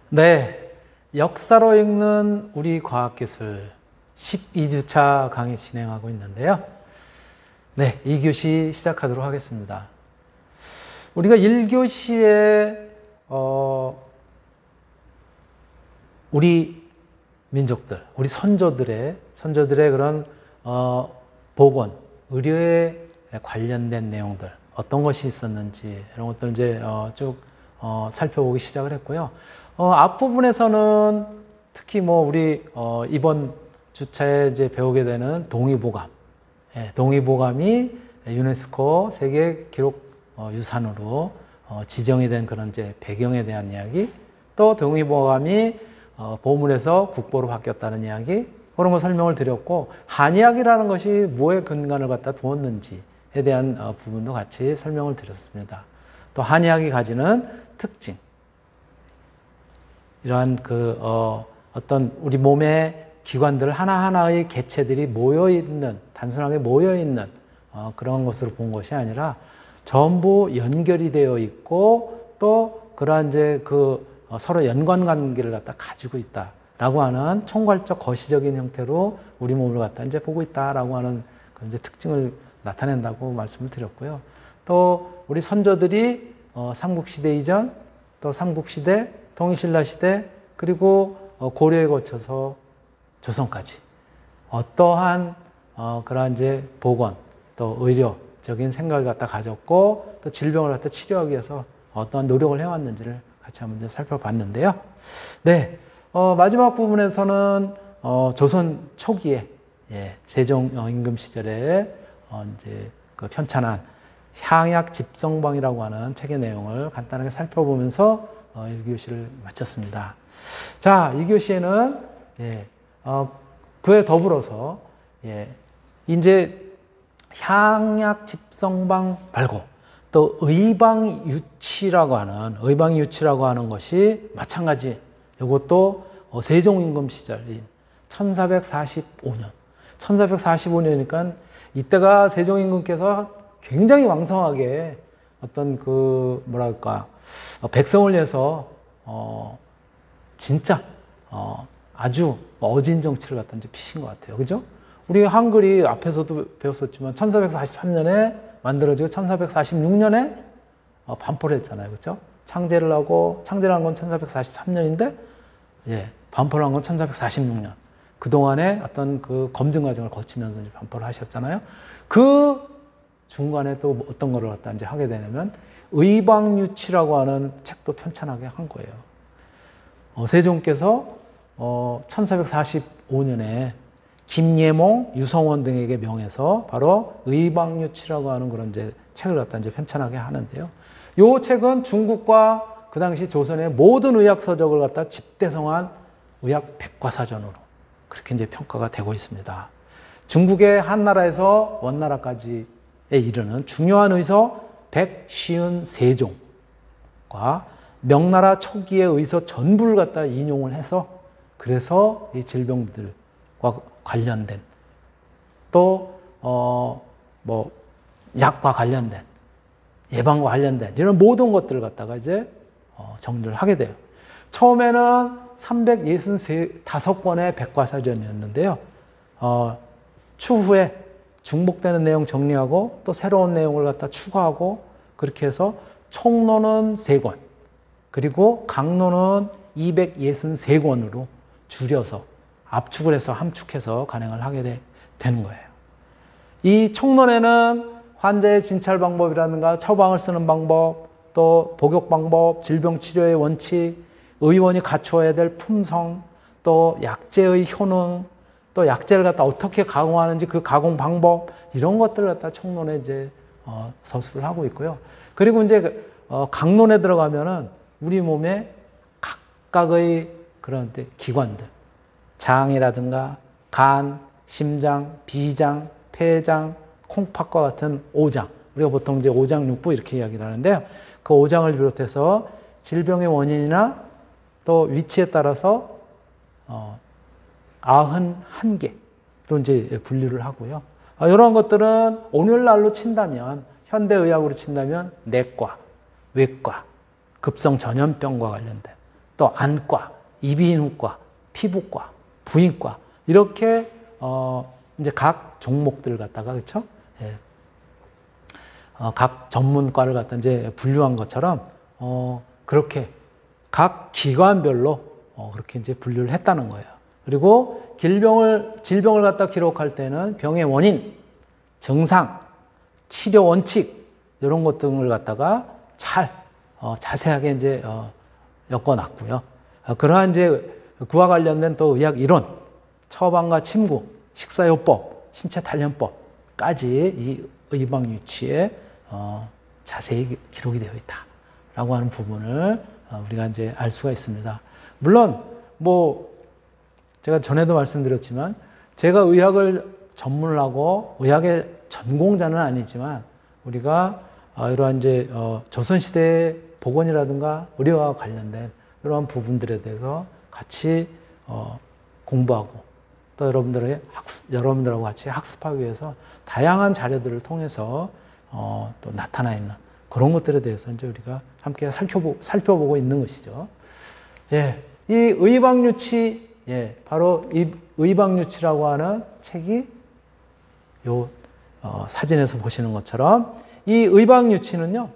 네, 역사로 읽는 우리 과학기술 12주차 강의 진행하고 있는데요. 네, 2교시 시작하도록 하겠습니다. 우리가 1교시에 우리 민족들, 우리 선조들의 그런 보건, 의료에 관련된 내용들, 어떤 것이 있었는지 이런 것들 이제 쭉 살펴보기 시작을 했고요. 앞부분에서는 특히 우리 이번 주차에 이제 배우게 되는 동의보감, 동의보감이 유네스코 세계 기록 유산으로 지정이 된 그런 이제 배경에 대한 이야기, 또 동의보감이 보물에서 국보로 바뀌었다는 이야기, 그런 거 설명을 드렸고, 한의학이라는 것이 뭐에 근간을 갖다 두었는지에 대한 부분도 같이 설명을 드렸습니다. 또 한의학이 가지는 특징, 이러한 어떤 우리 몸의 기관들 하나하나의 개체들이 모여있는, 단순하게 모여있는 그런 것으로 본 것이 아니라 전부 연결이 되어 있고, 또 그러한 이제 서로 연관관계를 갖다 가지고 있다라고 하는 총괄적 거시적인 형태로 우리 몸을 갖다 이제 보고 있다라고 하는 그 이제 특징을 나타낸다고 말씀을 드렸고요. 또 우리 선조들이 삼국시대 이전, 또 삼국시대, 통일신라시대, 그리고 고려에 거쳐서 조선까지 어떠한 그러한 이제 보건, 또 의료적인 생각을 갖다 가졌고, 또 질병을 갖다 치료하기 위해서 어떠한 노력을 해왔는지를 같이 한번 이제 살펴봤는데요. 네, 마지막 부분에서는 조선 초기에, 세종 임금 시절에 이제 그 편찬한 향약 집성방이라고 하는 책의 내용을 간단하게 살펴보면서 1교시를 마쳤습니다. 자, 2교시에는 그에 더불어서 이제 향약 집성방 말고 또 의방유치라고 하는 것이 마찬가지, 이것도 세종 임금 시절인 1445년, 1445년이니까 이때가 세종 임금께서 굉장히 왕성하게 어떤 백성을 위해서 진짜 아주 어진 정치를 갖다 이제 피신 것 같아요. 그죠? 우리 한글이 앞에서도 배웠었지만 1443년에 만들어지고 1446년에 반포를 했잖아요. 그렇죠? 창제를 한 건 1443년인데 반포를 한 건 1446년. 그동안에 어떤 그 검증 과정을 거치면서 이제 반포를 하셨잖아요. 그 중간에 또 어떤 거를 갖다 이제 하게 되냐면 의방유치라고 하는 책도 편찬하게 한 거예요. 세종께서 1445년에 김예몽, 유성원 등에게 명해서 바로 의방유치라고 하는 그런 이제 책을 갖다 이제 편찬하게 하는데요. 이 책은 중국과 그 당시 조선의 모든 의학 서적을 갖다 집대성한 의학 백과사전으로 그렇게 이제 평가가 되고 있습니다. 중국의 한나라에서 원나라까지에 이르는 중요한 의서 153종과 명나라 초기의 의서 전부를 갖다 인용을 해서, 그래서 이 질병들과 관련된, 또 약과 관련된, 예방과 관련된 이런 모든 것들을 갖다가 이제 정리를 하게 돼요. 처음에는 365권의 백과사전이었는데요. 추후에 중복되는 내용 정리하고 또 새로운 내용을 갖다 추가하고, 그렇게 해서 총론은 3권, 그리고 강론은 263권으로 줄여서 압축을 해서 함축해서 간행을 하게 되는 거예요. 이 총론에는 환자의 진찰 방법이라든가 처방을 쓰는 방법, 또 복용 방법, 질병 치료의 원칙, 의원이 갖추어야 될 품성, 또 약재의 효능, 또 약재를 갖다 어떻게 가공하는지 그 가공 방법, 이런 것들을 갖다 총론에 이제 서술을 하고 있고요. 그리고 이제 강론에 들어가면은 우리 몸의 각각의 그런 기관들, 장이라든가 간, 심장, 비장, 폐장, 콩팥과 같은 오장, 우리가 보통 이제 오장육부 이렇게 이야기를 하는데요. 그 오장을 비롯해서 질병의 원인이나 또 위치에 따라서 91개로 이제 분류를 하고요. 이런 것들은 오늘날로 친다면, 현대의학으로 친다면 내과, 외과, 급성 전염병과 관련된 또 안과, 이비인후과, 피부과, 부인과 이렇게 이제 각 종목들을 갖다가 그렇죠? 예. 각 전문과를 갖다 이제 분류한 것처럼 그렇게 각 기관별로 그렇게 이제 분류를 했다는 거예요. 그리고 질병을 갖다 기록할 때는 병의 원인, 증상, 치료 원칙 이런 것 등을 갖다가 잘 자세하게 이제 엮어놨고요. 그러한 이제 그와 관련된 또 의학 이론, 처방과 침구, 식사요법, 신체 단련법까지 이 의방유치에 자세히 기록이 되어 있다라고 하는 부분을 우리가 이제 알 수가 있습니다. 물론 뭐 제가 전에도 말씀드렸지만 제가 의학을 전문을 하고 의학의 전공자는 아니지만 우리가 이러한 이제 조선시대의 보건이라든가 의료와 관련된 이러한 부분들에 대해서 같이 공부하고 또 여러분들하고 같이 학습하기 위해서 다양한 자료들을 통해서 또 나타나 있는 그런 것들에 대해서 이제 우리가 함께 살펴보고 있는 것이죠. 예, 이 의방유치, 예, 바로 이 의방유치라고 하는 책이 요 사진에서 보시는 것처럼 이 의방유치는요,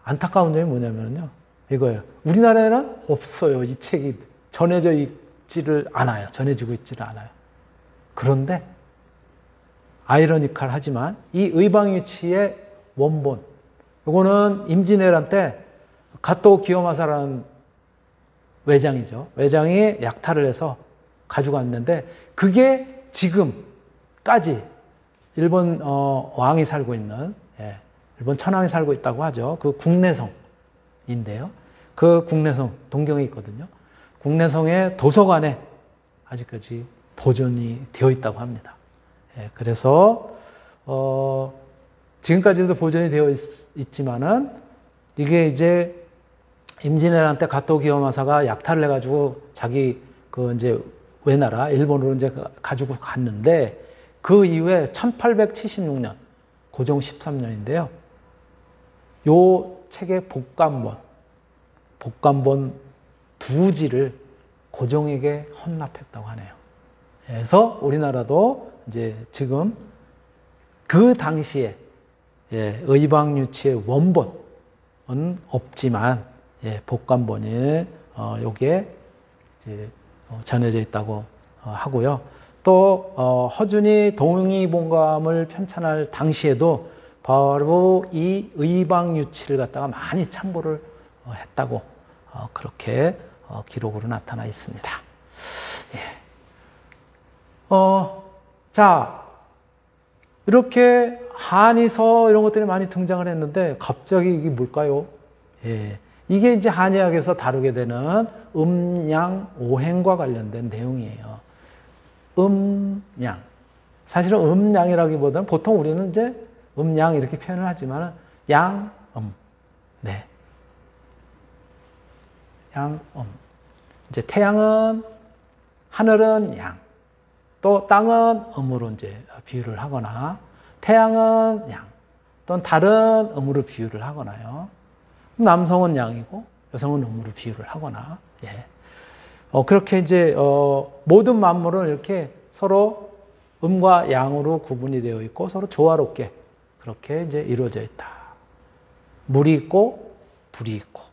안타까운 점이 뭐냐면요, 이거예요. 우리나라에는 없어요. 이 책이 전해지고 있지를 않아요. 그런데 아이러니컬하지만 이 의방유치의 원본, 이거는 임진왜란 때 가토 기요마사라는 외장이죠. 외장이 약탈을 해서 가지고 왔는데 그게 지금까지 일본 왕이 살고 있는, 예, 일본 천황이 살고 있다고 하죠. 그 국내성인데요. 그 국내성 동경에 있거든요. 국내성의 도서관에 아직까지 보존이 되어 있다고 합니다. 예, 그래서 지금까지도 보존이 되어 있지만은 이게 이제 임진왜란 때 가토 기요마사가 약탈을 해가지고 자기 그 이제 외나라 일본으로 이제 가지고 갔는데 그 이후에 1876년 고종 13년인데요. 요 책의 복간본 2지를 고종에게 헌납했다고 하네요. 그래서 우리나라도 이제 지금 그 당시에, 예, 의방유치의 원본은 없지만, 예, 복간본이 요게 이제 전해져 있다고 하고요. 또 허준이 동의봉감을 편찬할 당시에도 바로 이 의방유치를 갖다가 많이 참고를 했다고 그렇게 기록으로 나타나 있습니다. 예. 자, 이렇게 한의서 이런 것들이 많이 등장을 했는데 갑자기 이게 뭘까요? 예. 이게 이제 한의학에서 다루게 되는 음양 오행과 관련된 내용이에요. 음양. 사실은 음양이라기보다는 보통 우리는 이제 음양 이렇게 표현을 하지만 양음. 네. 양음. 이제 태양은, 하늘은 양, 또 땅은 음으로 이제 비유를 하거나, 태양은 양, 또는 달은 음으로 비유를 하거나요. 남성은 양이고 여성은 음으로 비유를 하거나, 예. 그렇게 이제 모든 만물은 이렇게 서로 음과 양으로 구분이 되어 있고 서로 조화롭게 그렇게 이제 이루어져 있다. 물이 있고 불이 있고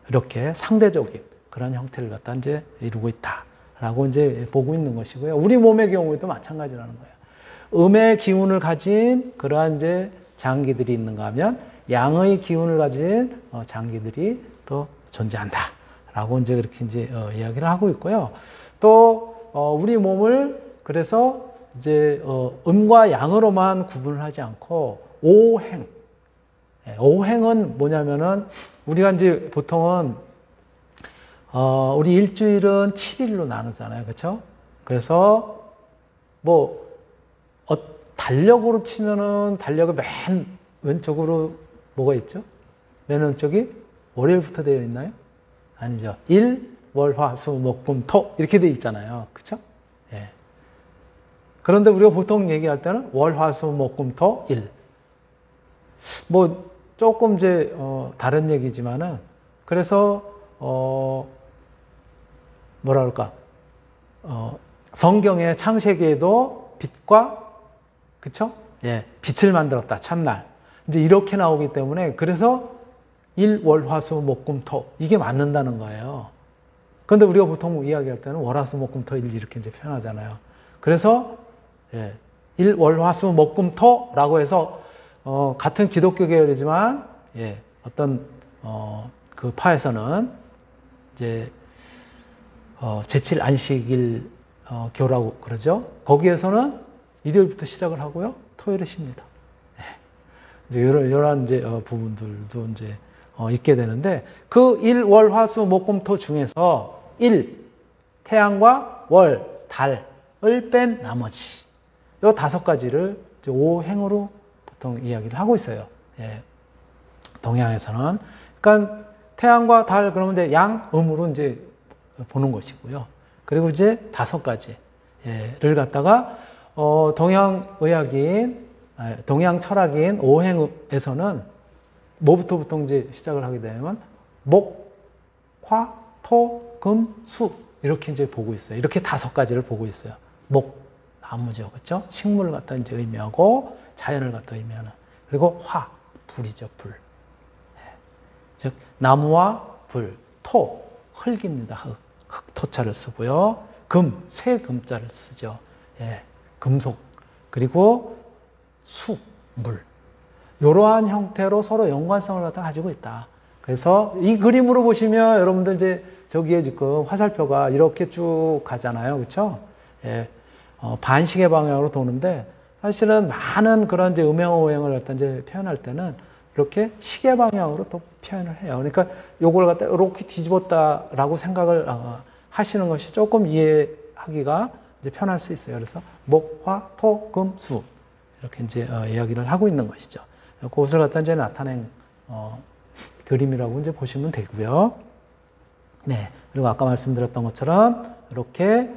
이렇게 상대적인 그런 형태를 갖다 이제 이루고 있다라고 이제 보고 있는 것이고요. 우리 몸의 경우에도 마찬가지라는 거예요. 음의 기운을 가진 그러한 이제 장기들이 있는가 하면 양의 기운을 가진 장기들이 또 존재한다라고 이제 그렇게 이제 이야기를 하고 있고요. 또 우리 몸을 그래서 이제 음과 양으로만 구분을 하지 않고 오행. 오행은 뭐냐면은 우리가 이제 보통은 우리 일주일은 7일로 나누잖아요. 그렇죠? 그래서 뭐 달력으로 치면은 달력의 맨 왼쪽으로 뭐가 있죠? 맨 왼쪽이 월요일부터 되어 있나요? 아니죠. 일, 월, 화, 수, 목, 금, 토 이렇게 되어 있잖아요. 그렇죠? 예. 그런데 우리가 보통 얘기할 때는 월, 화, 수, 목, 금, 토, 일. 뭐 조금 이제 다른 얘기지만은 그래서 뭐라 그럴까? 성경의 창세기에도 빛과, 그쵸? 예, 빛을 만들었다. 첫날. 이제 이렇게 나오기 때문에 그래서 일, 월, 화, 수, 목, 금, 토. 이게 맞는다는 거예요. 그런데 우리가 보통 이야기할 때는 월, 화, 수, 목, 금, 토, 일 이렇게 이제 표현하잖아요. 그래서, 예, 일, 월, 화, 수, 목, 금, 토라고 해서, 같은 기독교 계열이지만, 예, 어떤, 그 파에서는 이제, 제7 안식일, 교라고 그러죠. 거기에서는 일요일부터 시작을 하고요. 토요일에 쉽니다. 예. 이제 이런 이제, 부분들도 이제, 있게 되는데, 그 일, 월, 화, 수, 목, 금, 토 중에서 일, 태양과 월, 달을 뺀 나머지, 요 5가지를 이제 오행으로 보통 이야기를 하고 있어요. 예. 동양에서는. 그러니까 태양과 달, 그러면 이제 양음으로 이제 보는 것이고요. 그리고 이제 5가지를 갖다가, 동양 철학인 오행에서는 뭐부터 보통 이제 시작을 하게 되면 목, 화, 토, 금, 수 이렇게 이제 보고 있어요. 이렇게 5가지를 보고 있어요. 목, 나무죠, 그렇죠? 식물을 갖다 이제 의미하고 자연을 갖다 의미하는. 그리고 화, 불이죠, 불. 즉 나무와 불, 토, 흙입니다. 흙 토자를 쓰고요. 금, 쇠금자를 쓰죠. 예, 금속. 그리고 수, 물. 이러한 형태로 서로 연관성을 갖다 가지고 있다. 그래서 이 그림으로 보시면 여러분들 이제 저기에 지금 화살표가 이렇게 쭉 가잖아요. 그렇죠? 예, 반시계 방향으로 도는데 사실은 많은 그런 이제 음행오행을 갖다 이제 표현할 때는 이렇게 시계 방향으로 또 표현을 해요. 그러니까 요걸 갖다 이렇게 뒤집었다라고 생각을 하시는 것이 조금 이해하기가 이제 편할 수 있어요. 그래서 목, 화, 토, 금, 수 이렇게 이제 이야기를 하고 있는 것이죠. 그것을 갖다 이제 나타낸 그림이라고 이제 보시면 되고요. 네. 그리고 아까 말씀드렸던 것처럼 이렇게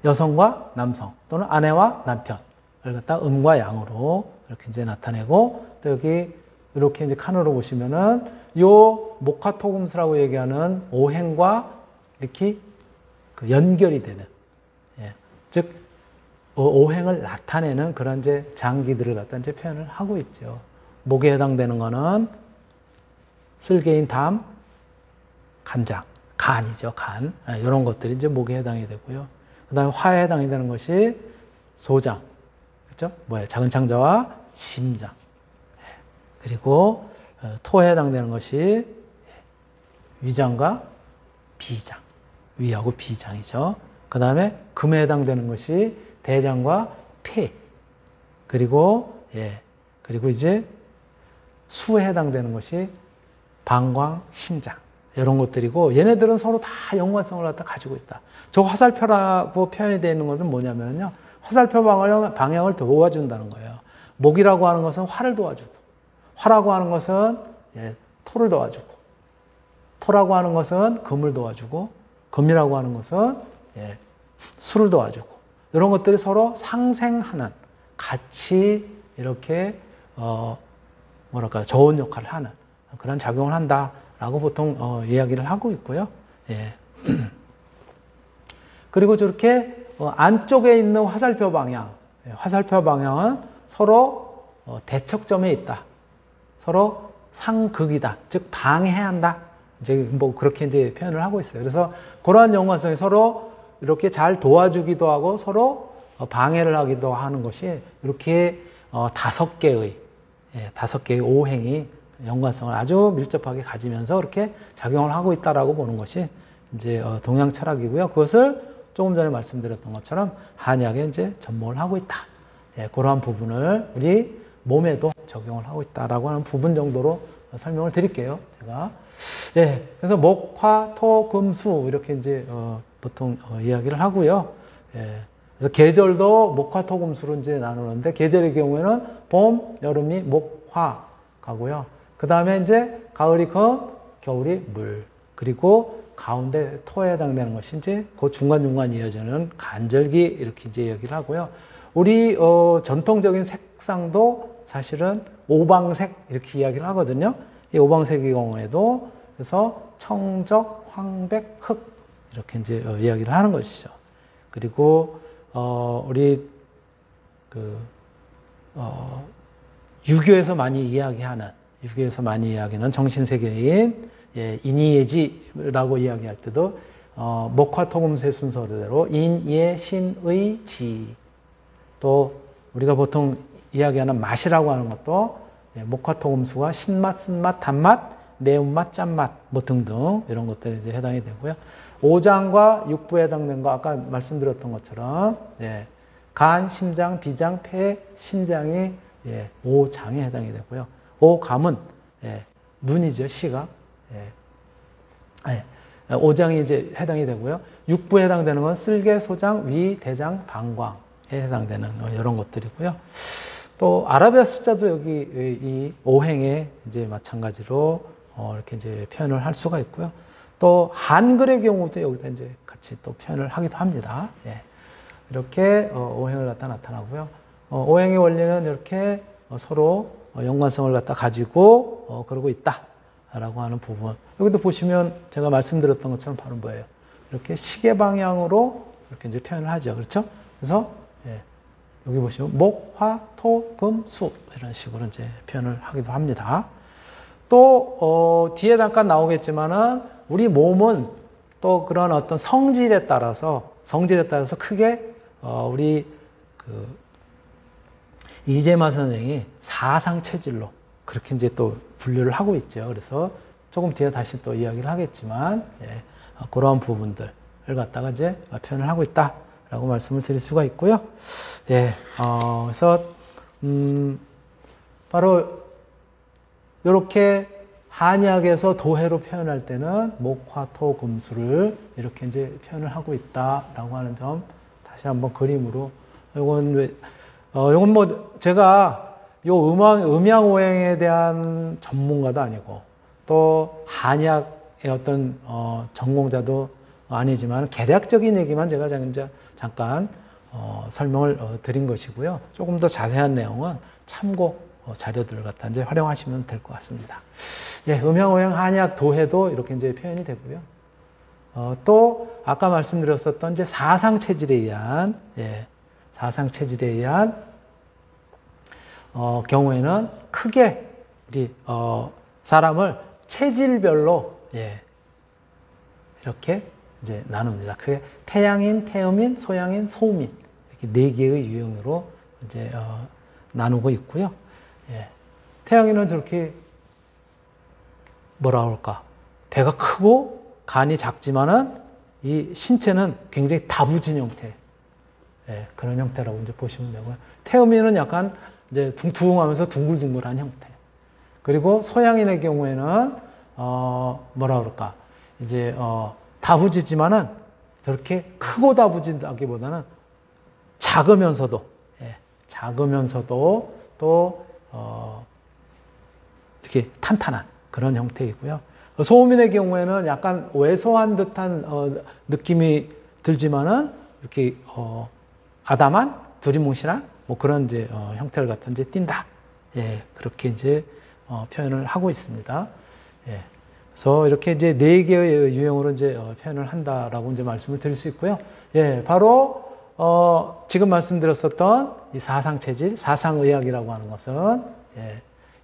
여성과 남성 또는 아내와 남편을 갖다 음과 양으로 이렇게 이제 나타내고 또 여기 이렇게 이제 칸으로 보시면은 요 목화토금수라고 얘기하는 오행과 이렇게 그 연결이 되는, 예. 즉 오행을 나타내는 그런 이제 장기들을 갖다 이제 표현을 하고 있죠. 목에 해당되는 거는 쓸개인 담, 간장, 간이죠, 간. 이런 것들이 이제 목에 해당이 되고요. 그 다음에 화에 해당이 되는 것이 소장, 그렇죠? 작은 창자와 심장. 그리고 토에 해당되는 것이 위장과 비장, 위하고 비장이죠. 그 다음에 금에 해당되는 것이 대장과 폐, 그리고 이제 수에 해당되는 것이 방광, 신장 이런 것들이고 얘네들은 서로 다 연관성을 갖다 가지고 있다. 저 화살표라고 표현이 되어 있는 것은 뭐냐면요, 화살표 방향을 도와준다는 거예요. 목이라고 하는 것은 화를 도와주고, 화라고 하는 것은 토를 도와주고, 토라고 하는 것은 금을 도와주고, 금이라고 하는 것은 수를 도와주고, 이런 것들이 서로 상생하는, 같이 이렇게 좋은 역할을 하는 그런 작용을 한다라고 보통 이야기를 하고 있고요. 예. 그리고 저렇게 안쪽에 있는 화살표 방향, 화살표 방향은 서로 대척점에 있다. 서로 상극이다. 즉 방해해야 한다. 이제 뭐 그렇게 이제 표현을 하고 있어요. 그래서 그러한 연관성이 서로 이렇게 잘 도와주기도 하고 서로 방해를 하기도 하는 것이 이렇게 5개의 오행이 연관성을 아주 밀접하게 가지면서 이렇게 작용을 하고 있다라고 보는 것이 이제 동양 철학이고요. 그것을 조금 전에 말씀드렸던 것처럼 한약에 이제 접목을 하고 있다. 그러한 부분을 우리 몸에도 적용을 하고 있다라고 하는 부분 정도로 설명을 드릴게요. 제가. 그래서 목, 화, 토, 금, 수 이렇게 이제 보통 이야기를 하고요. 그래서 계절도 목, 화, 토, 금, 수로 이제 나누는데 계절의 경우에는 봄, 여름이 목, 화 가고요. 그 다음에 이제 가을이 금, 겨울이 물. 그리고 가운데 토에 해당되는 것이 이제 그 중간중간 이어지는 간절기 이렇게 이제 얘기를 하고요. 우리 전통적인 색상도 사실은 오방색 이렇게 이야기를 하거든요. 이 오방색의 경우에도 그래서 청적, 황백, 흑 이렇게 이제 이야기를 하는 것이죠. 그리고 우리 유교에서 많이 이야기하는 정신세계인 인이예지라고 이야기할 때도 목화토금수의 순서대로 인예 신의 지, 또 우리가 보통 이야기하는 맛이라고 하는 것도 목화토금수가 신맛, 쓴맛, 단맛, 매운맛, 짠맛 뭐 등등 이런 것들이 이제 해당이 되고요. 오장과 육부에 해당되는 거 아까 말씀드렸던 것처럼 간, 심장, 비장, 폐, 신장이 오장에 해당이 되고요. 오감은 눈이죠, 시각. 오장이 이제 해당이 되고요. 육부에 해당되는 건 쓸개, 소장, 위, 대장, 방광에 해당되는 이런 것들이고요. 또 아라비아 숫자도 여기 이 오행에 이제 마찬가지로 이렇게 이제 표현을 할 수가 있고요. 또 한글의 경우도 여기다 이제 같이 또 표현을 하기도 합니다. 이렇게 오행을 갖다 나타나고요. 오행의 원리는 이렇게 서로 연관성을 갖다 가지고 그러고 있다라고 하는 부분. 여기도 보시면 제가 말씀드렸던 것처럼 바로 뭐예요? 이렇게 시계 방향으로 이렇게 이제 표현을 하죠. 그렇죠? 그래서 여기 보시면 목, 화, 토, 금, 수 이런 식으로 이제 표현을 하기도 합니다. 또 뒤에 잠깐 나오겠지만은 우리 몸은 또 그런 어떤 성질에 따라서 크게 우리 이재마 선생이 사상 체질로 그렇게 이제 또 분류를 하고 있죠. 그래서 조금 뒤에 다시 또 이야기를 하겠지만 그러한 부분들을 갖다가 이제 표현을 하고 있다라고 말씀을 드릴 수가 있고요. 그래서 바로 이렇게 한약에서 도해로 표현할 때는 목, 화, 토, 금수를 이렇게 이제 표현을 하고 있다라고 하는 점 다시 한번 그림으로 요건 뭐 제가 요 음양오행에 대한 전문가도 아니고 또 한약의 어떤 전공자도 아니지만 개략적인 얘기만 제가 잠깐 설명을 드린 것이고요. 조금 더 자세한 내용은 참고 자료들을 갖다 이제 활용하시면 될 것 같습니다. 음양오행 한약 도해도 이렇게 이제 표현이 되고요. 또 아까 말씀드렸었던 이제 사상 체질에 의한 경우에는 크게 우리 사람을 체질별로 이렇게 이제 나눕니다. 크게 태양인, 태음인, 소양인, 소음인 이렇게 4개의 유형으로 이제 나누고 있고요. 태양인은 저렇게 뭐라 그럴까? 배가 크고 간이 작지만은 이 신체는 굉장히 다부진 형태. 그런 형태라고 이제 보시면 되고요. 태음인은 약간 이제 둥둥하면서 둥글둥글한 형태. 그리고 소양인의 경우에는 뭐라 그럴까? 이제 다부지지만은 저렇게 크고 다부진다기보다는 작으면서도 또 이렇게 탄탄한 그런 형태이고요. 소음인의 경우에는 약간 왜소한 듯한 느낌이 들지만은 이렇게 아담한 두리뭉실한 뭐 그런 이제 형태를 갖다 이제 띈다. 그렇게 이제 표현을 하고 있습니다. 그래서 이렇게 이제 4개의 유형으로 이제 표현을 한다라고 이제 말씀을 드릴 수 있고요. 바로 지금 말씀드렸었던 이 사상체질, 사상의학이라고 하는 것은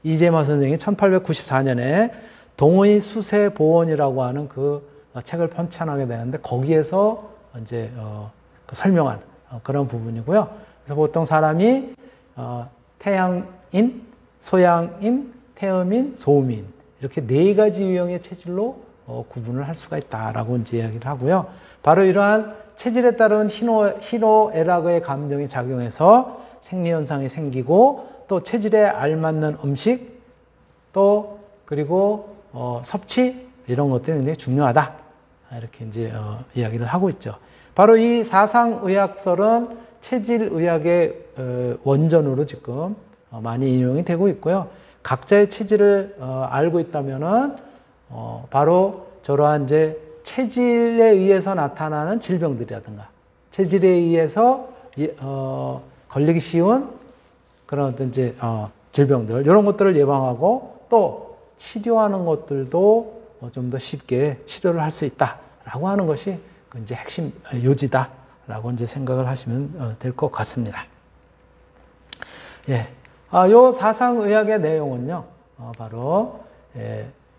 이재마 선생이 1894년에 동의 수세보원이라고 하는 그 책을 편찬하게 되는데 거기에서 이제 설명한 그런 부분이고요. 그래서 보통 사람이 태양인, 소양인, 태음인, 소음인 이렇게 4가지 유형의 체질로 구분을 할 수가 있다라고 이제 이야기를 하고요. 바로 이러한 체질에 따른 희노애락의 감정이 작용해서 생리현상이 생기고 또 체질에 알맞는 음식 또 그리고 섭취 이런 것들이 굉장히 중요하다 이렇게 이제 이야기를 하고 있죠. 바로 이 사상의학설은 체질의학의 원전으로 지금 많이 인용이 되고 있고요. 각자의 체질을 알고 있다면은 바로 저러한 이제 체질에 의해서 나타나는 질병들이라든가 체질에 의해서 걸리기 쉬운 그런 어떤 이제 질병들 이런 것들을 예방하고 또 치료하는 것들도 좀 더 쉽게 치료를 할 수 있다라고 하는 것이 그 이제 핵심 요지다라고 이제 생각을 하시면 될 것 같습니다. 예, 요 사상의학의 내용은요, 바로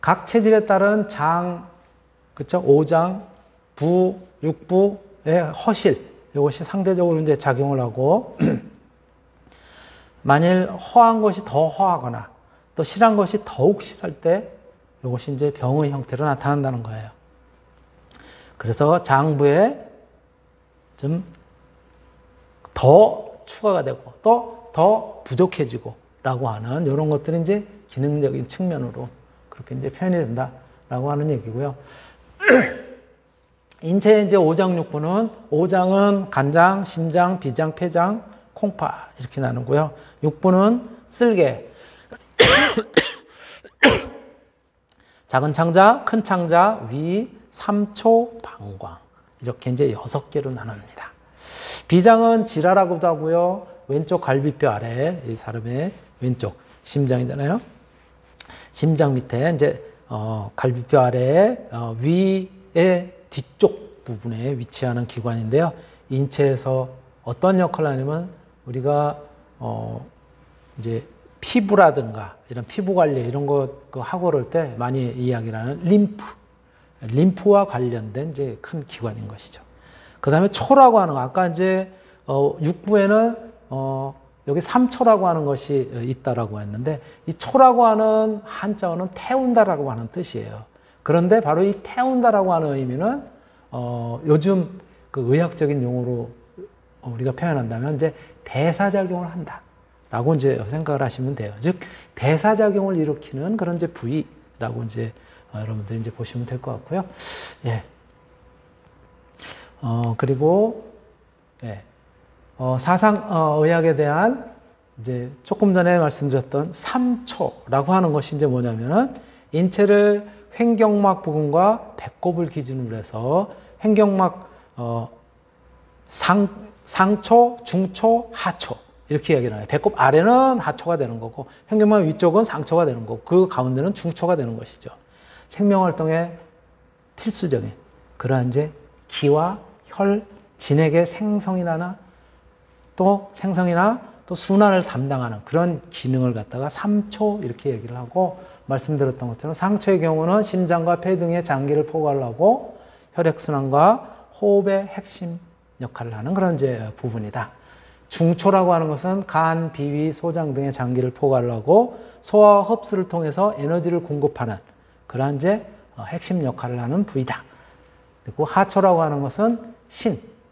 각 체질에 따른 장, 그쵸? 오장, 부, 육부의 허실, 이것이 상대적으로 이제 작용을 하고, 만일 허한 것이 더 허하거나 또 실한 것이 더욱 실할 때 이것이 이제 병의 형태로 나타난다는 거예요. 그래서 장부에 좀 더 추가가 되고 또 더 부족해지고 라고 하는 이런 것들이 이제 기능적인 측면으로 그렇게 이제 표현이 된다라고 하는 얘기고요. 인체의 이제 오장육부는, 오장은 간장, 심장, 비장, 폐장, 콩파 이렇게 나누고요. 육부는 쓸개, 작은 창자, 큰 창자, 위, 삼초, 방광 이렇게 이제 6개로 나눕니다. 비장은 지라라고도 하고요. 왼쪽 갈비뼈 아래, 이 사람의 왼쪽 심장이잖아요. 심장 밑에 이제 갈비뼈 아래 위의 뒤쪽 부분에 위치하는 기관인데요. 인체에서 어떤 역할을 하냐면 우리가 이제 피부라든가 이런 피부 관리 이런 거 하고 그럴 때 많이 이야기를 하는 림프와 관련된 이제 큰 기관인 것이죠. 그 다음에 초라고 하는 거, 아까 이제 육부에는 여기 삼초라고 하는 것이 있다라고 했는데, 이 초라고 하는 한자어는 태운다라고 하는 뜻이에요. 그런데 바로 이 태운다라고 하는 의미는 요즘 그 의학적인 용어로 우리가 표현한다면 이제 대사작용을 한다라고 이제 생각을 하시면 돼요. 즉 대사작용을 일으키는 그런 이제 부위라고 이제 여러분들이 이제 보시면 될 것 같고요. 예. 그리고 예. 사상의학에 대한 이제 조금 전에 말씀드렸던 삼초라고 하는 것이 이제 뭐냐면은 인체를 횡격막 부분과 배꼽을 기준으로 해서 횡격막 상초, 중초, 하초 이렇게 이야기를 해요. 배꼽 아래는 하초가 되는 거고 횡격막 위쪽은 상초가 되는 거고 그 가운데는 중초가 되는 것이죠. 생명활동의 필수적인 그러한 이제 기와 혈, 진액의 생성이나 또 순환을 담당하는 그런 기능을 갖다가 삼초 이렇게 얘기를 하고, 말씀드렸던 것처럼 상초의 경우는 심장과 폐 등의 장기를 포괄을 하고 혈액순환과 호흡의 핵심 역할을 하는 그런 이제 부분이다. 중초라고 하는 것은 간, 비위, 소장 등의 장기를 포괄을 하고 소화와 흡수를 통해서 에너지를 공급하는 그러한 이제 핵심 역할을 하는 부위다. 그리고 하초라고 하는 것은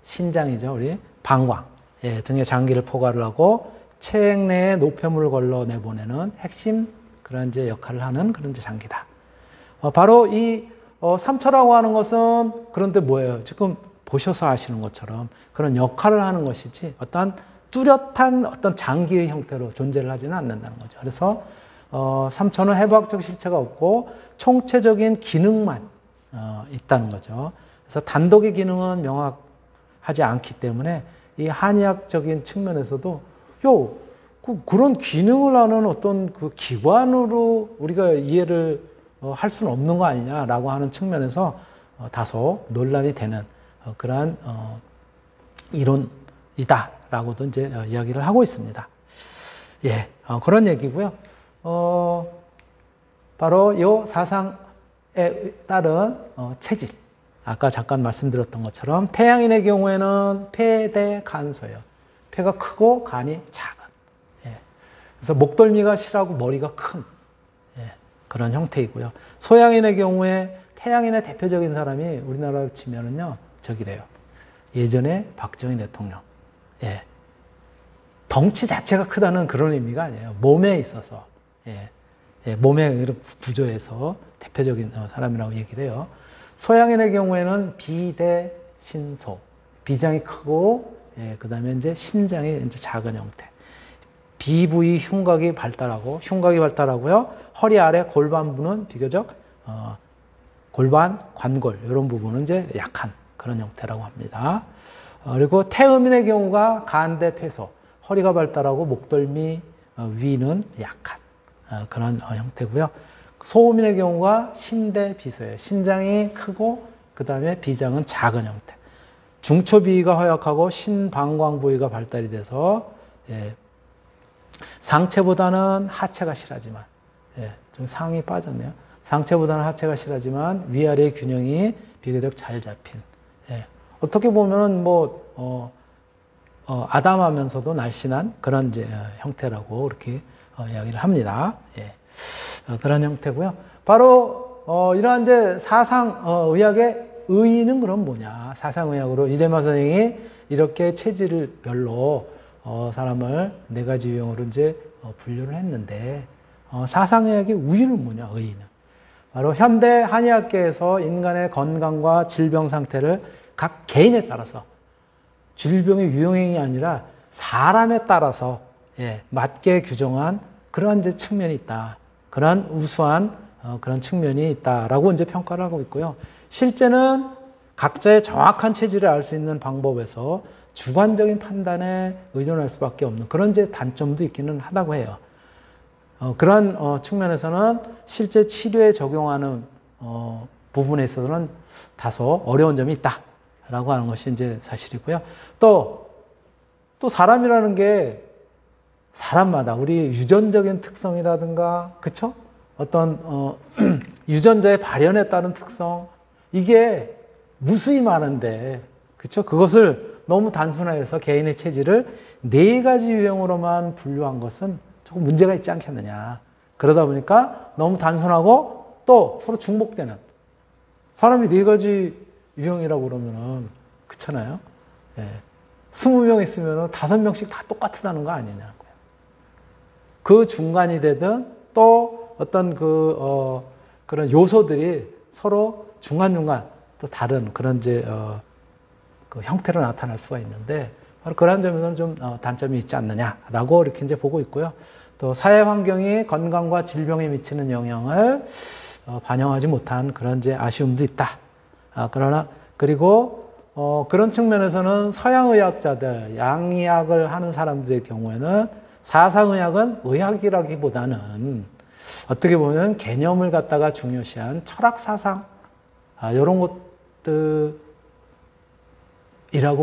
신장이죠. 우리 방광 등의 장기를 포괄을 하고 체액 내에 노폐물을 걸러 내보내는 핵심 그런 이제 역할을 하는 그런 이제 장기다. 바로 이 삼초라고 하는 것은 그런데 뭐예요? 지금 보셔서 아시는 것처럼 그런 역할을 하는 것이지 어떤 뚜렷한 어떤 장기의 형태로 존재를 하지는 않는다는 거죠. 그래서 삼초는 해부학적 실체가 없고 총체적인 기능만 있다는 거죠. 그래서 단독의 기능은 명확하지 않기 때문에 이 한의학적인 측면에서도 그런 기능을 하는 어떤 그 기관으로 우리가 이해를 할 수는 없는 거 아니냐라고 하는 측면에서 다소 논란이 되는 그러한 이론이다라고도 이제 이야기를 하고 있습니다. 예, 그런 얘기고요. 바로 이 사상에 따른 체질. 아까 잠깐 말씀드렸던 것처럼 태양인의 경우에는 폐대 간소예요. 폐가 크고 간이 작은. 예. 그래서 목덜미가 실하고 머리가 큰 그런 형태이고요. 소양인의 경우에 태양인의 대표적인 사람이 우리나라로 치면은요 저기래요. 예전에 박정희 대통령. 예. 덩치 자체가 크다는 그런 의미가 아니에요. 몸에 있어서 몸의 구조에서 대표적인 사람이라고 얘기를 해요. 소양인의 경우에는 비대신소, 비장이 크고, 그 다음에 이제 신장이 이제 작은 형태. 비부위 흉곽이 발달하고요. 허리 아래 골반부는 비교적, 골반, 관골, 이런 부분은 이제 약한 그런 형태라고 합니다. 그리고 태음인의 경우가 간대 폐소, 허리가 발달하고 목덜미 위는 약한 그런 형태고요. 소음인의 경우가 신대비소예요. 신장이 크고 그 다음에 비장은 작은 형태. 중초비위가 허약하고 신방광 부위가 발달이 돼서 상체보다는 하체가 실하지만 좀 상이 빠졌네요. 상체보다는 하체가 실하지만 위아래의 균형이 비교적 잘 잡힌. 어떻게 보면은 아담하면서도 날씬한 그런 이제 형태라고 이렇게 이야기를 합니다. 그런 형태고요. 바로 이러한 이제 사상의학의 의의는 그럼 뭐냐? 사상의학으로 이재마 선생이 이렇게 체질별로 사람을 네 가지 유형으로 이제 분류를 했는데 사상의학의 우위는 뭐냐? 의의는 바로 현대 한의학계에서 인간의 건강과 질병 상태를 각 개인에 따라서 질병의 유형이 아니라 사람에 따라서 맞게 규정한 그런 이제 측면이 있다. 그런 우수한 그런 측면이 있다라고 이제 평가를 하고 있고요. 실제는 각자의 정확한 체질을 알 수 있는 방법에서 주관적인 판단에 의존할 수밖에 없는 그런 이제 단점도 있기는 하다고 해요. 그런 측면에서는 실제 치료에 적용하는 부분에 있어서는 다소 어려운 점이 있다라고 하는 것이 이제 사실이고요. 또 사람이라는 게 사람마다 우리 유전적인 특성이라든가, 그쵸? 어떤, 유전자의 발현에 따른 특성, 이게 무수히 많은데, 그쵸? 그것을 너무 단순화해서 개인의 체질을 네 가지 유형으로만 분류한 것은 조금 문제가 있지 않겠느냐. 그러다 보니까 너무 단순하고 또 서로 중복되는. 사람이 네 가지 유형이라고 그러면은, 그렇잖아요? 20명 있으면 5명씩 다 똑같다는 거 아니냐. 그 중간이 되든 또 어떤 그런 요소들이 서로 중간중간 또 다른 그런 이제 그 형태로 나타날 수가 있는데 바로 그런 점에서는 좀 단점이 있지 않느냐라고 이렇게 이제 보고 있고요. 또 사회 환경이 건강과 질병에 미치는 영향을 반영하지 못한 그런 이제 아쉬움도 있다. 그리고 그런 측면에서는 서양의학자들, 양의학을 하는 사람들의 경우에는 사상의학은 의학이라기보다는 어떻게 보면 개념을 갖다가 중요시한 철학사상, 이런 것들이라고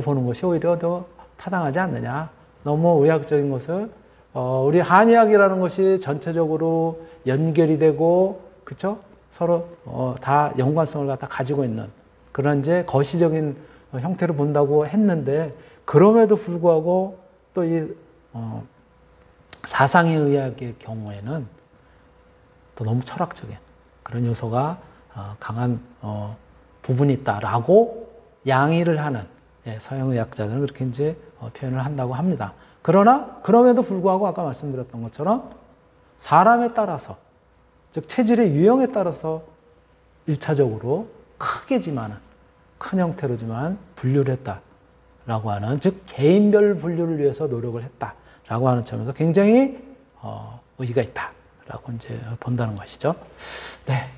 보는 것이 오히려 더 타당하지 않느냐. 너무 의학적인 것을, 우리 한의학이라는 것이 전체적으로 연결이 되고, 그쵸? 서로 다 연관성을 갖다 가지고 있는 그런 이제 거시적인 형태를 본다고 했는데, 그럼에도 불구하고 또 사상의 의학의 경우에는 또 너무 철학적인 그런 요소가 강한 부분이 있다라고 양의를 하는 서양의학자들은 그렇게 이제 표현을 한다고 합니다. 그러나 그럼에도 불구하고 아까 말씀드렸던 것처럼 사람에 따라서 즉 체질의 유형에 따라서 1차적으로 크게지만은 큰 형태로지만 분류를 했다라고 하는 즉 개인별 분류를 위해서 노력을 했다라고 하는 점에서 굉장히 의의가 있다라고 이제 본다는 것이죠. 네,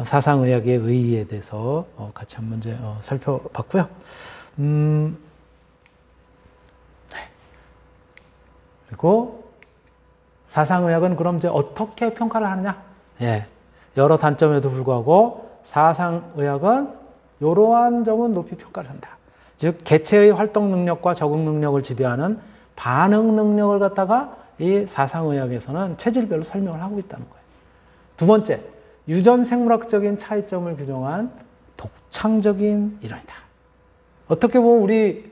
사상의학의 의의에 대해서 같이 한번 이제 살펴봤고요. 네. 그리고 사상의학은 그럼 이제 어떻게 평가를 하느냐? 여러 단점에도 불구하고 사상의학은 이러한 점은 높이 평가를 한다. 즉 개체의 활동 능력과 적응 능력을 지배하는 반응 능력을 갖다가 이 사상의학에서는 체질별로 설명을 하고 있다는 거예요. 두 번째, 유전 생물학적인 차이점을 규정한 독창적인 이론이다. 어떻게 보면 우리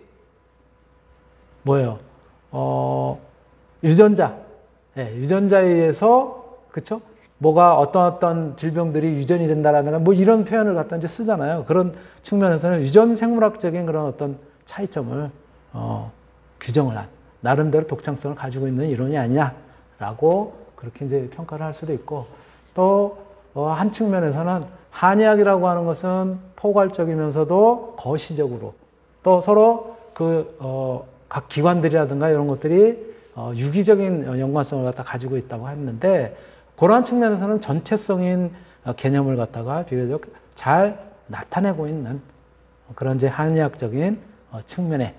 뭐예요? 유전자에 의해서 그쵸? 뭐가 어떤 질병들이 유전이 된다라는 뭐 이런 표현을 갖다 이제 쓰잖아요. 그런 측면에서는 유전 생물학적인 그런 어떤 차이점을 규정을 한 나름대로 독창성을 가지고 있는 이론이 아니냐라고 그렇게 이제 평가를 할 수도 있고 또 한 측면에서는 한의학이라고 하는 것은 포괄적이면서도 거시적으로 또 서로 각 기관들이라든가 이런 것들이 유기적인 연관성을 갖다 가지고 있다고 했는데 그러한 측면에서는 전체성인 개념을 갖다가 비교적 잘 나타내고 있는 그런 이제 한의학적인 측면에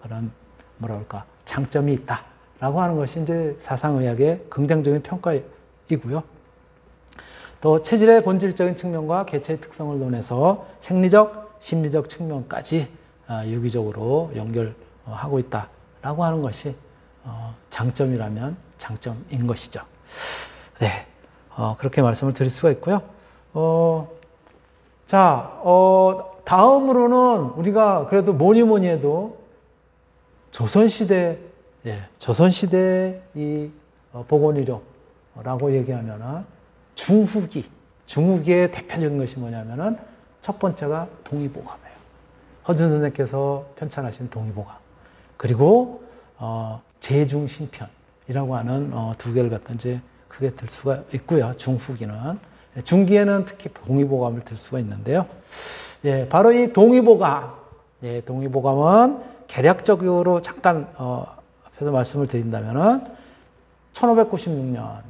그런 뭐랄까 장점이 있다라고 하는 것이 이제 사상의학의 긍정적인 평가이고요. 또 체질의 본질적인 측면과 개체의 특성을 논해서 생리적, 심리적 측면까지 유기적으로 연결하고 있다라고 하는 것이 장점이라면 장점인 것이죠. 네, 그렇게 말씀을 드릴 수가 있고요. 다음으로는 우리가 그래도 뭐니 해도 조선시대, 조선시대 이 보건의료라고 얘기하면은 중후기의 대표적인 것이 뭐냐면은 첫 번째가 동의보감이에요. 허준 선생님께서 편찬하신 동의보감. 그리고, 제중신편이라고 하는 두 개를 갖다 이제 크게 들 수가 있고요. 중후기는. 중기에는 특히 동의보감을 들 수가 있는데요. 예, 바로 이 동의보감. 예, 동의보감은 개략적으로 잠깐, 앞에서 말씀을 드린다면은 1596년,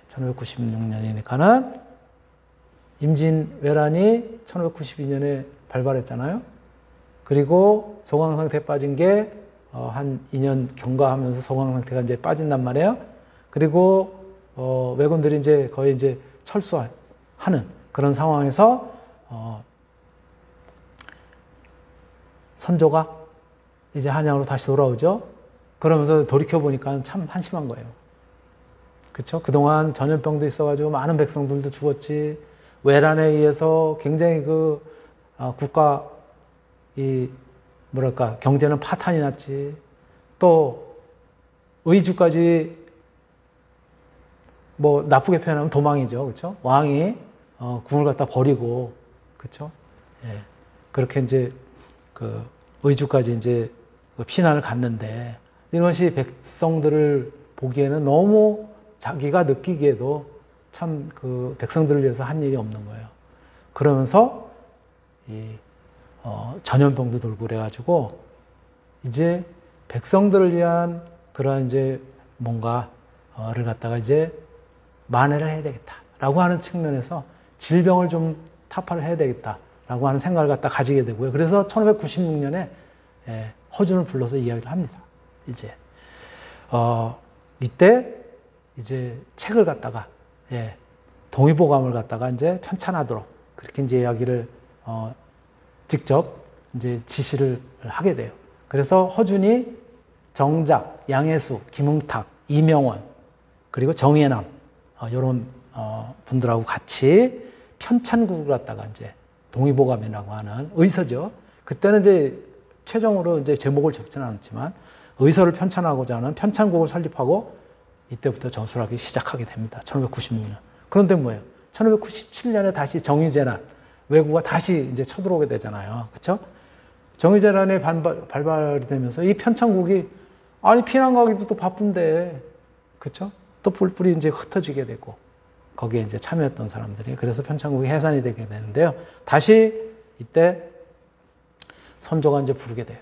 1596년이니까는 임진왜란이 1592년에 발발했잖아요. 그리고 소강 상태에 빠진 게 한 2년 경과하면서 소강 상태가 이제 빠진단 말이에요. 그리고 왜군들이 이제 거의 이제 철수하는 그런 상황에서 선조가 이제 한양으로 다시 돌아오죠. 그러면서 돌이켜 보니까 참 한심한 거예요. 그렇죠? 그동안 전염병도 있어가지고 많은 백성들도 죽었지. 외란에 의해서 굉장히 국가 경제는 파탄이 났지. 또 의주까지 뭐 나쁘게 표현하면 도망이죠. 그렇죠? 왕이 궁을 갖다 버리고, 그렇죠? 예. 그렇게 이제 의주까지 이제 피난을 갔는데 이것이 백성들을 보기에는 너무 자기가 느끼기에도 참 백성들을 위해서 한 일이 없는 거예요. 그러면서 전염병도 돌고 그래가지고 이제 백성들을 위한 그런 이제 뭔가를 갖다가 이제 만회를 해야 되겠다라고 하는 측면에서 질병을 좀 타파를 해야 되겠다라고 하는 생각을 갖다 가지게 되고요. 그래서 1596년에 허준을 불러서 이야기를 합니다. 이때 이제 책을 갖다가 동의보감을 갖다가 이제 편찬하도록 그렇게 이제 이야기를 직접 이제 지시를 하게 돼요. 그래서 허준이 정작, 양해수, 김응탁, 이명원 그리고 정예남 이런 분들하고 같이 편찬국을 갖다가 이제 동의보감이라고 하는 의서죠. 그때는 이제 최종으로 이제 제목을 적지는 않았지만 의서를 편찬하고자 하는 편찬국을 설립하고 이때부터 전술하기 시작하게 됩니다. 1596년. 그런데 뭐예요? 1597년에 다시 정유재난 왜구가 다시 이제 쳐들어오게 되잖아요. 그렇죠? 정유재난이 발발이 되면서 이 편찬국이 아니 피난 가기도 또 바쁜데, 그렇죠? 또 뿔뿔이 이제 흩어지게 되고 거기에 이제 참여했던 사람들이 그래서 편찬국이 해산이 되게 되는데요. 다시 이때 선조가 이제 부르게 돼요.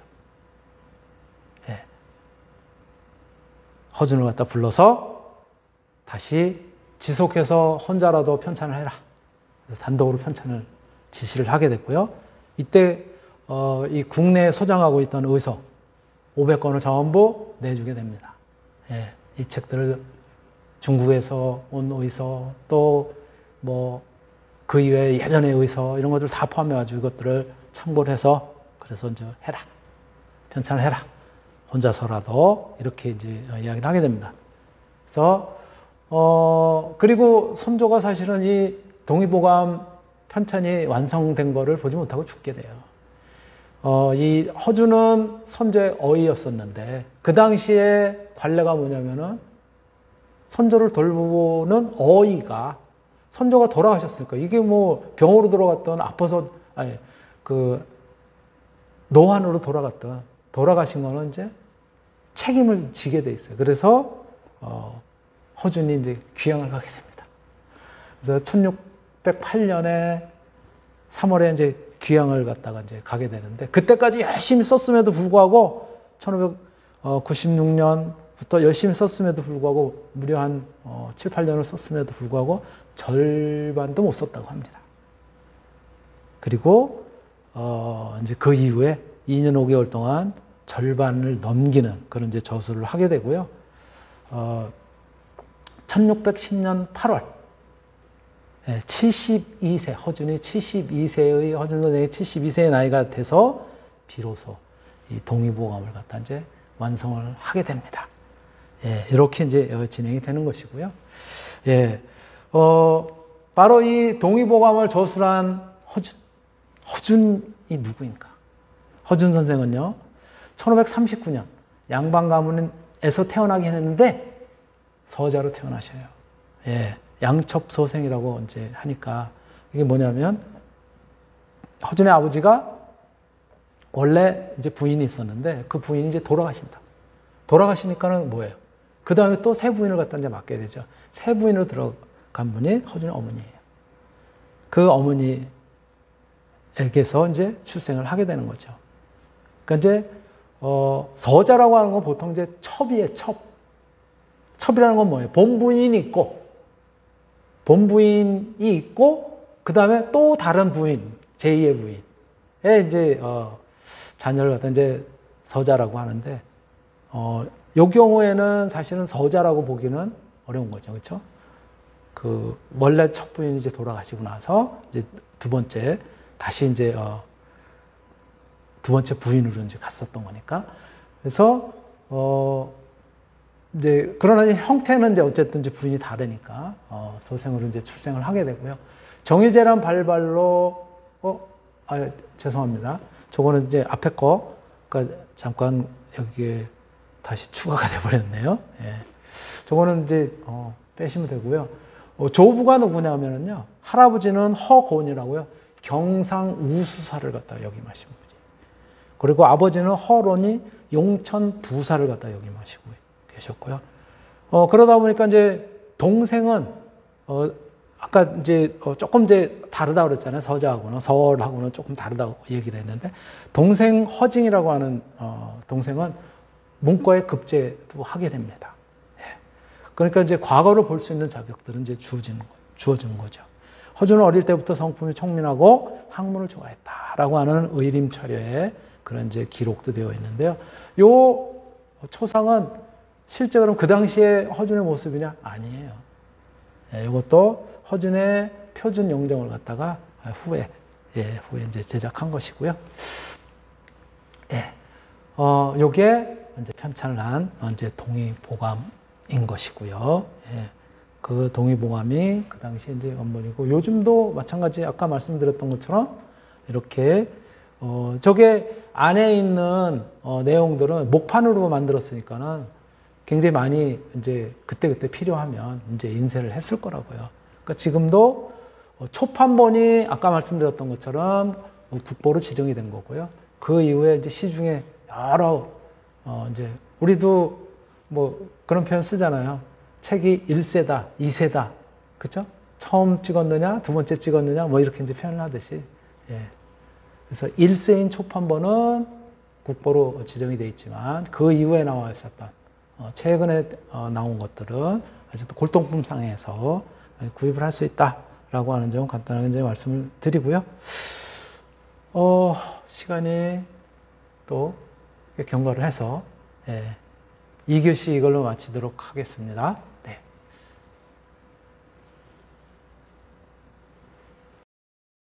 허준을 갖다 불러서 다시 지속해서 혼자라도 편찬을 해라. 그래서 단독으로 편찬을 지시를 하게 됐고요. 이때 이 국내에 소장하고 있던 의서 500권을 전부 내주게 됩니다. 이 책들을 중국에서 온 의서 또 뭐 그 이외에 예전의 의서 이런 것들 다 포함해가지고 이것들을 참고를 해서 그래서 이제 해라. 편찬을 해라. 혼자서라도 이렇게 이제 이야기를 하게 됩니다. 그래서 그리고 선조가 사실은 이 동의보감 편찬이 완성된 거를 보지 못하고 죽게 돼요. 이 허준은 선조의 어이였었는데 그 당시에 관례가 뭐냐면은 선조를 돌보는 어이가 선조가 돌아가셨으니까 이게 뭐 병으로 돌아갔던 아파서 노환으로 돌아가신 거는 이제 책임을 지게 돼 있어요. 그래서 허준이 이제 귀향을 가게 됩니다. 그래서 1608년에 3월에 이제 귀향을 갔다가 이제 가게 되는데 그때까지 열심히 썼음에도 불구하고 1596년부터 열심히 썼음에도 불구하고 무려 한 7, 8년을 썼음에도 불구하고 절반도 못 썼다고 합니다. 그리고 이제 그 이후에 2년 5개월 동안 절반을 넘기는 그런 이제 저술을 하게 되고요. 1610년 8월 72세, 허준이 72세의, 허준 선생이 72세의 나이가 돼서 비로소 이 동의보감을 갖다 이제 완성을 하게 됩니다. 예, 이렇게 이제 진행이 되는 것이고요. 예, 바로 이 동의보감을 저술한 허준이 누구인가? 허준 선생은요, 1539년 양반 가문에서 태어나긴 했는데 서자로 태어나셔요. 예, 양첩소생이라고 이제 하니까 이게 뭐냐면 허준의 아버지가 원래 이제 부인이 있었는데 그 부인이 이제 돌아가신다. 돌아가시니까는 뭐예요? 그 다음에 또 새 부인을 갖다 이제 맡게 되죠. 새 부인으로 들어간 분이 허준의 어머니예요. 그 어머니에게서 이제 출생을 하게 되는 거죠. 그러니까 이제 서자라고 하는 건 보통 이제 첩이에요. 첩이라는 건 뭐예요? 본부인이 있고 그 다음에 또 다른 부인, 제2의 부인에 이제 자녀를 갖다 이제 서자라고 하는데 이 경우에는 사실은 서자라고 보기는 어려운 거죠, 그렇죠? 그 원래 첫 부인이 이제 돌아가시고 나서 이제 두 번째 다시 이제 두 번째 부인으로 이제 갔었던 거니까. 그래서 이제 그러나 형태는 이제 어쨌든 이제 부인이 다르니까 소생으로 이제 출생을 하게 되고요. 정유재란 발발로 죄송합니다. 저거는 이제 앞에 거가 잠깐 여기에 다시 추가가 돼 버렸네요. 예. 저거는 이제 빼시면 되고요. 조부가 누구냐면요. 할아버지는 허곤이라고요. 경상우수사를 갖다 역임하신 분이. 그리고 아버지는 허론이 용천부사를 갖다 역임하시고 계셨고요. 그러다 보니까 이제 동생은 아까 이제 조금 이제 다르다고 그랬잖아요. 서자하고는 서울하고는 조금 다르다고 얘기를 했는데 동생 허징이라고 하는 동생은 문과에 급제도 하게 됩니다. 예. 그러니까 이제 과거를 볼 수 있는 자격들은 이제 주어지는 거죠. 허준은 어릴 때부터 성품이 총민하고 학문을 좋아했다라고 하는 의림처려의 그런 이제 기록도 되어 있는데요. 요 초상은 실제 그럼 그 당시에 허준의 모습이냐? 아니에요. 예, 이것도 허준의 표준 영정을 갖다가 후에 이제 제작한 것이고요. 예, 요게 이제 편찬을 한 이제 동의보감인 것이고요. 예, 그 동의보감이 그 당시 이제 원본이고 요즘도 마찬가지 아까 말씀드렸던 것처럼 이렇게 저게 안에 있는 내용들은 목판으로 만들었으니까는 굉장히 많이 이제 그때 필요하면 이제 인쇄를 했을 거라고요. 그러니까 지금도 초판본이 아까 말씀드렸던 것처럼 국보로 지정이 된 거고요. 그 이후에 이제 시중에 여러 이제 우리도 뭐 그런 표현 쓰잖아요. 책이 1세다, 2세다, 그렇죠? 처음 찍었느냐, 두 번째 찍었느냐, 뭐 이렇게 이제 표현을 하듯이. 예. 그래서 1세인 초판본은 국보로 지정이 돼 있지만 그 이후에 나와 있었던 최근에 나온 것들은 아직도 골동품상에서 구입을 할 수 있다라고 하는 점 간단하게 이제 말씀을 드리고요. 시간이 또 경과를 해서 2교시 이걸로 마치도록 하겠습니다.